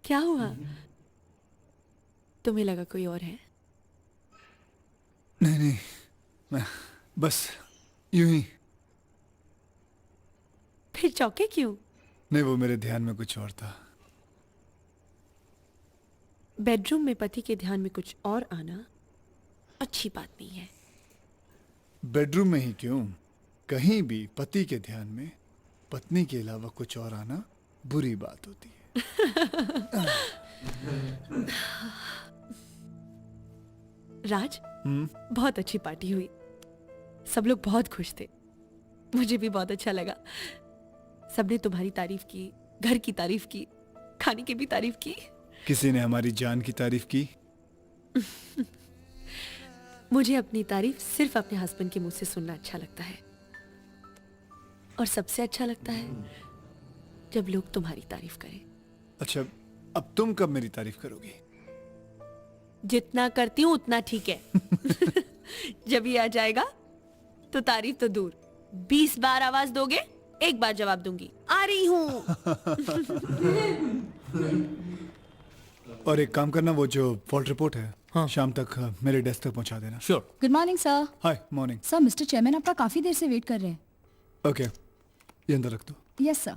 क्या हुआ? तुम्हें लगा कोई और है? नहीं नहीं, मैं बस यूं ही। फिर चौंके क्यों? नहीं, वो मेरे ध्यान में कुछ और था। बेडरूम में पति के ध्यान में कुछ और आना अच्छी बात नहीं है। बेडरूम में ही क्यों, कहीं भी पति के ध्यान में पत्नी के अलावा कुछ और आना बुरी बात होती है। राज, बहुत अच्छी पार्टी हुई। सब लोग बहुत खुश थे। मुझे भी बहुत अच्छा लगा। सबने तुम्हारी तारीफ की, घर की तारीफ की, खाने की भी तारीफ की। किसी ने हमारी जान की तारीफ की। मुझे अपनी तारीफ सिर्फ अपने हस्बैंड के मुंह से सुनना अच्छा लगता है, और सबसे अच्छा लगता है जब लोग तुम्हारी तारीफ करें। अच्छा, अब तुम कब मेरी तारीफ करोगी? जितना करती हूँ उतना ठीक है। जब ये आ जाएगा तो तारीफ तो दूर, 20 बार आवाज दोगे, 1 बार जवाब दूंगी, आ रही हूँ। और एक काम करना, वो जो फॉल्ट रिपोर्ट है, हाँ। शाम तक मेरे डेस्क तक पहुंचा देना। Sure. Good morning sir. Hi, morning. Sir, mister chairman आपका काफी देर से वेट कर रहे हैं। ओके, ये अंदर रख दो। Yes sir.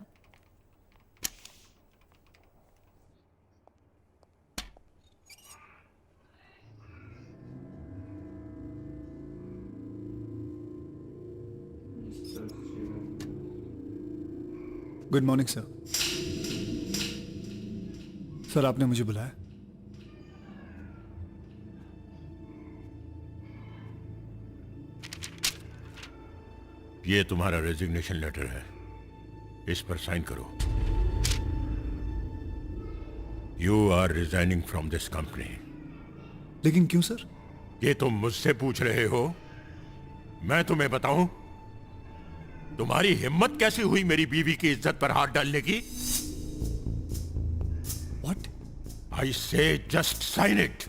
Good morning sir. Sir, आपने मुझे बुलाया? ये तुम्हारा रेजिग्नेशन लेटर है, इस पर साइन करो। You are resigning from this company. लेकिन क्यों सर? ये तुम मुझसे पूछ रहे हो, मैं तुम्हें बताऊं? तुम्हारी हिम्मत कैसी हुई मेरी बीवी की इज्जत पर हाथ डालने की? व्हाट? आई से जस्ट साइन इट।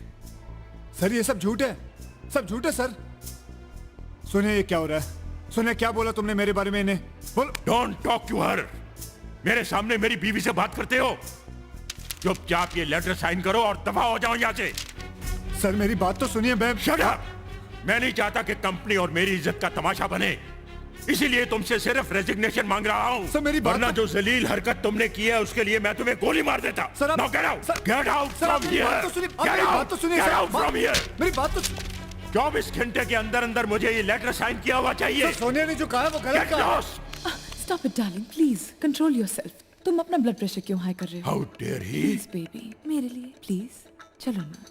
सर, ये सब झूठ है, सब झूठ है सर। सुनिए, ये क्या हो रहा है? सुनिए, क्या बोला तुमने मेरे बारे में? इन्हें बोलो। Don't talk to her. मेरे सामने मेरी बीवी से बात करते हो? चुपचाप ये लेटर साइन करो और दफा हो जाओ यहां से। सर, मेरी बात तो सुनिए। मैं शट अप! मैं नहीं चाहता कि कंपनी और मेरी इज्जत का तमाशा बने, इसीलिए तुमसे सिर्फ रेजिग्नेशन मांग रहा हूं। सर, मेरी बात वरना तो... जो जलील हरकत तुमने की है उसके लिए मैं तुम्हें गोली मार देता। सर, आप... Now get out! Sir... Get out sir, from मेरी here! बात तो सुनिए। Get मेरी out! बात तो सुनिए Get sir. out from here! मेरी बात तो... 24 घंटे के अंदर अंदर मुझे ये लेटर साइन किया हुआ चाहिए। सर, सोनिया ने जो कहा है वो गलत Get कहा। lost! Stop it darling, please control yourself. तुम अपना ब्लड प्रेशर क्यों हाई कर रहे हो? How dare he! Please baby, मेरे लिए प्लीज। चलो ना,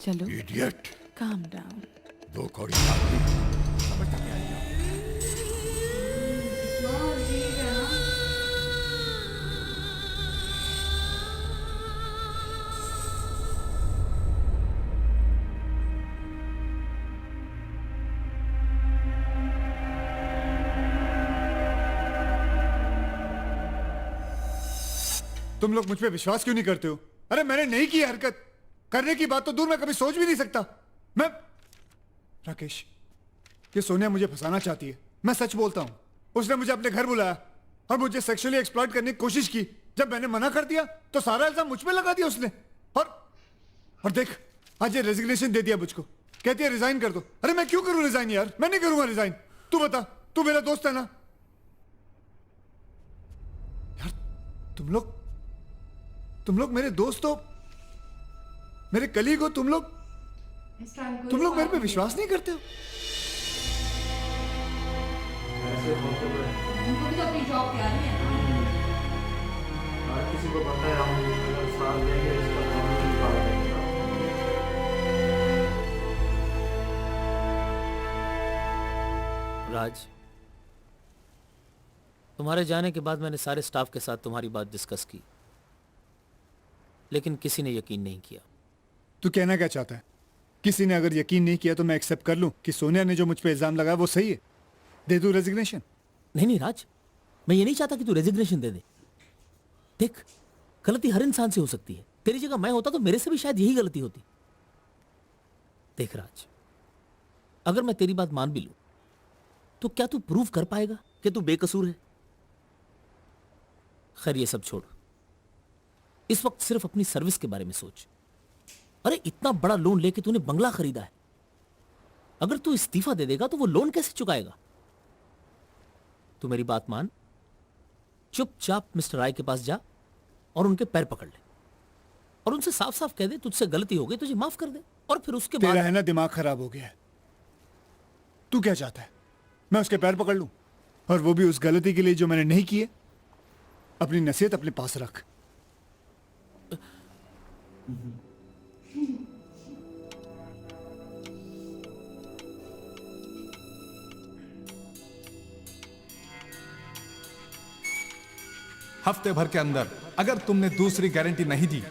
चलो। Idiot! Calm down. 2 कौड़ी बात की। समझ तक नहीं आई। तुम लोग मुझ पे विश्वास क्यों नहीं करते हो? अरे, मैंने नहीं की हरकत। करने की बात तो दूर, मैं कभी सोच भी नहीं सकता। मैं... राकेश, ये सोनिया मुझे फंसाना चाहती है। मैं सच बोलता हूं। उसने मुझे अपने घर बुलाया और मुझे सेक्सुअली एक्सप्लॉइट करने की कोशिश की। जब मैंने मना कर दिया तो सारा इल्जाम मुझ पे लगा दिया उसने। और देख, आज ये रेजिग्नेशन दे दिया मुझको। कहती है रिजाइन कर दो। अरे, मैं क्यों करूं रिजाइन यार? मैं नहीं करूंगा रिजाइन। तू बता, तू मेरा दोस्त है ना यार? तुम लोग मेरे दोस्त हो, मेरे कलीग हो। तुम लोग मेरे पे विश्वास नहीं करते हो। उनको भी तो अपनी जॉब तैयारी है ना। हर किसी को पता है हम अगर साथ देंगे इसका काम नहीं पाएगा। राज, तुम्हारे जाने के बाद मैंने सारे स्टाफ के साथ तुम्हारी बात डिस्कस की, लेकिन किसी ने यकीन नहीं किया। तू कहना क्या चाहता है? किसी ने अगर यकीन नहीं किया तो मैं एक्सेप्ट कर लूं कि सोनिया ने जो मुझ पे इल्जाम लगाया वो सही है? दे दूं रेजिग्नेशन? नहीं नहीं राज, मैं ये नहीं चाहता कि तू रेजिग्नेशन दे दे। देख, गलती हर इंसान से हो सकती है। तेरी जगह मैं होता तो मेरे से भी शायद यही गलती होती। देख राज, अगर मैं तेरी बात मान भी लूं तो क्या तू प्रूव कर पाएगा कि तू बेकसूर है? खैर, ये सब छोड़। इस वक्त सिर्फ अपनी सर्विस के बारे में सोच। अरे इतना बड़ा लोन लेके तूने बंगला खरीदा है, अगर तू इस्तीफा दे देगा तो वो लोन कैसे चुकाएगा? तू मेरी बात मान, चुपचाप मिस्टर राय के पास जा और उनके पैर पकड़ ले और उनसे साफ साफ कह दे तुझसे गलती हो गई, तुझे माफ कर दे। और फिर उसके तेरा बाद है ना दिमाग खराब हो गया है। तू क्या चाहता है, मैं उसके पैर पकड़ लूं? और वो भी उस गलती के लिए जो मैंने नहीं की है? अपनी नसीहत अपने पास रख। हफ्ते भर के अंदर अगर तुमने दूसरी गारंटी नहीं दी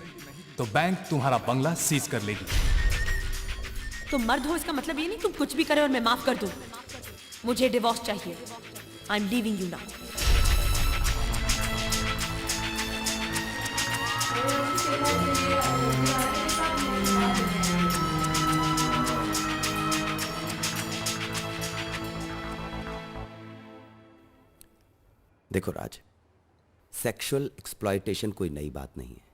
तो बैंक तुम्हारा बंगला सीज कर लेगी। तुम मर्द हो इसका मतलब ये नहीं तुम कुछ भी करे और मैं माफ कर दूं। मुझे डिवोर्स चाहिए। I am leaving you now. देखो राज, सेक्सुअल एक्सप्लॉयटेशन कोई नई बात नहीं है।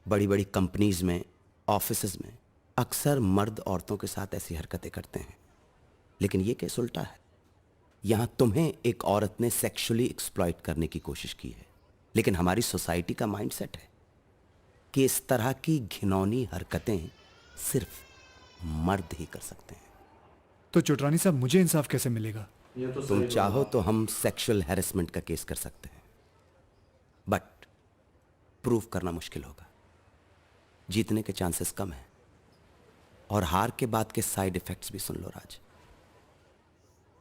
बड़ी बड़ी कंपनीज में, ऑफिसेज में अक्सर मर्द औरतों के साथ ऐसी हरकतें करते हैं, लेकिन ये केस उल्टा है। यहां तुम्हें एक औरत ने सेक्सुअली एक्सप्लॉइट करने की कोशिश की है, लेकिन हमारी सोसाइटी का माइंडसेट है कि इस तरह की घिनौनी हरकतें सिर्फ मर्द ही कर सकते हैं। तो चोटरानी साहब, मुझे इंसाफ कैसे मिलेगा? ये तो तुम सही चाहो तो हम सेक्सुअल हैरेसमेंट का केस कर सकते हैं, बट प्रूव करना मुश्किल होगा। जीतने के चांसेस कम हैं, और हार के बाद के साइड इफेक्ट्स भी सुन लो राज।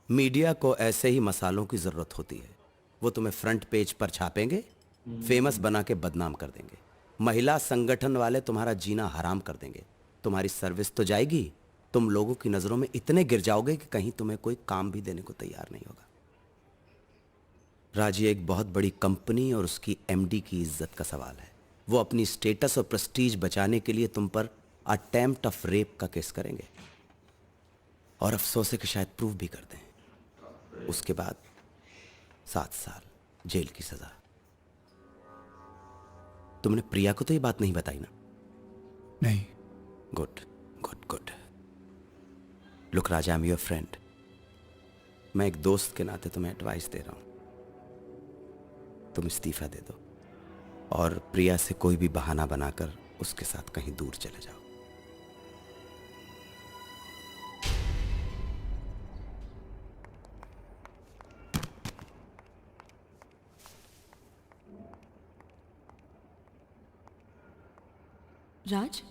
मीडिया को ऐसे ही मसालों की जरूरत होती है। वो तुम्हें फ्रंट पेज पर छापेंगे, फेमस बना के बदनाम कर देंगे। महिला संगठन वाले तुम्हारा जीना हराम कर देंगे। तुम्हारी सर्विस तो जाएगी, तुम लोगों की नजरों में इतने गिर जाओगे कि कहीं तुम्हें कोई काम भी देने को तैयार नहीं होगा। राज, ये एक बहुत बड़ी कंपनी और उसकी एमडी की इज्जत का सवाल है। वो अपनी स्टेटस और प्रेस्टीज बचाने के लिए तुम पर अटेम्प्ट ऑफ रेप का केस करेंगे, और अफसोस है कि शायद प्रूव भी कर दें। उसके बाद 7 साल जेल की सजा। तुमने प्रिया को तो ये बात नहीं बताई ना? नहीं। Good good good. Look Raja, I am your friend. मैं एक दोस्त के नाते तुम्हें एडवाइस दे रहा हूं। तुम इस्तीफा दे दो और प्रिया से कोई भी बहाना बनाकर उसके साथ कहीं दूर चले जाओ। राज,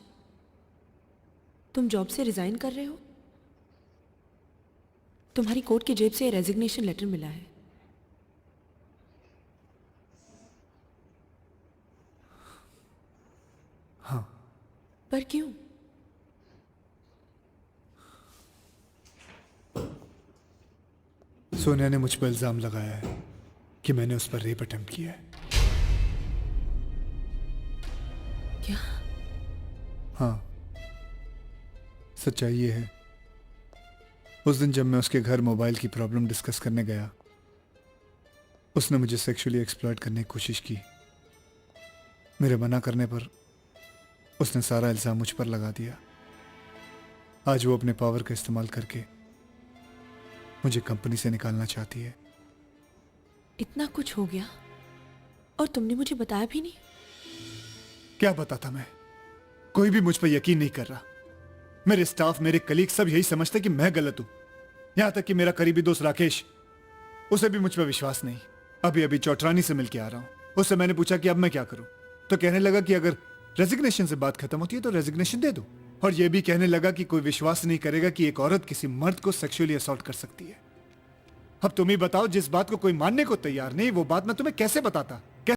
तुम जॉब से रिजाइन कर रहे हो? तुम्हारी कोर्ट की जेब से रेजिग्नेशन लेटर मिला है। हाँ। पर क्यों? सोनिया ने मुझ पर इल्जाम लगाया है कि मैंने उस पर रेप अटेम्प्ट किया है। क्या? हाँ, सच्चाई ये है, उस दिन जब मैं उसके घर मोबाइल की प्रॉब्लम डिस्कस करने गया, उसने मुझे सेक्सुअली एक्सप्लॉइट करने की कोशिश की। मेरे मना करने पर उसने सारा इल्जाम मुझ पर लगा दिया। आज वो अपने पावर का इस्तेमाल करके मुझे कंपनी से निकालना चाहती है। इतना कुछ हो गया और तुमने मुझे बताया भी नहीं? क्या बताता मैं? कोई भी मुझ पर यकीन नहीं कर रहा। मेरे स्टाफ, मेरे कलीग सब यही समझते कि मैं गलत हूं। यहां तक कि मेरा करीबी दोस्त राकेश, उसे भी मुझ पर विश्वास नहीं। अभी अभी चौटरानी से मिलके आ रहा हूं। उससे मैंने पूछा कि अब मैं क्या करूं, तो कहने लगा कि अगर रेजिग्नेशन से बात खत्म होती है तो रेजिग्नेशन दे दो। और यह भी कहने लगा कि कोई विश्वास नहीं करेगा कि एक औरत किसी मर्द को सेक्सुअली असॉल्ट कर सकती है। अब तुम ही बताओ, जिस बात को कोई मानने को तैयार नहीं, वो बात मैं तुम्हें कैसे बताता?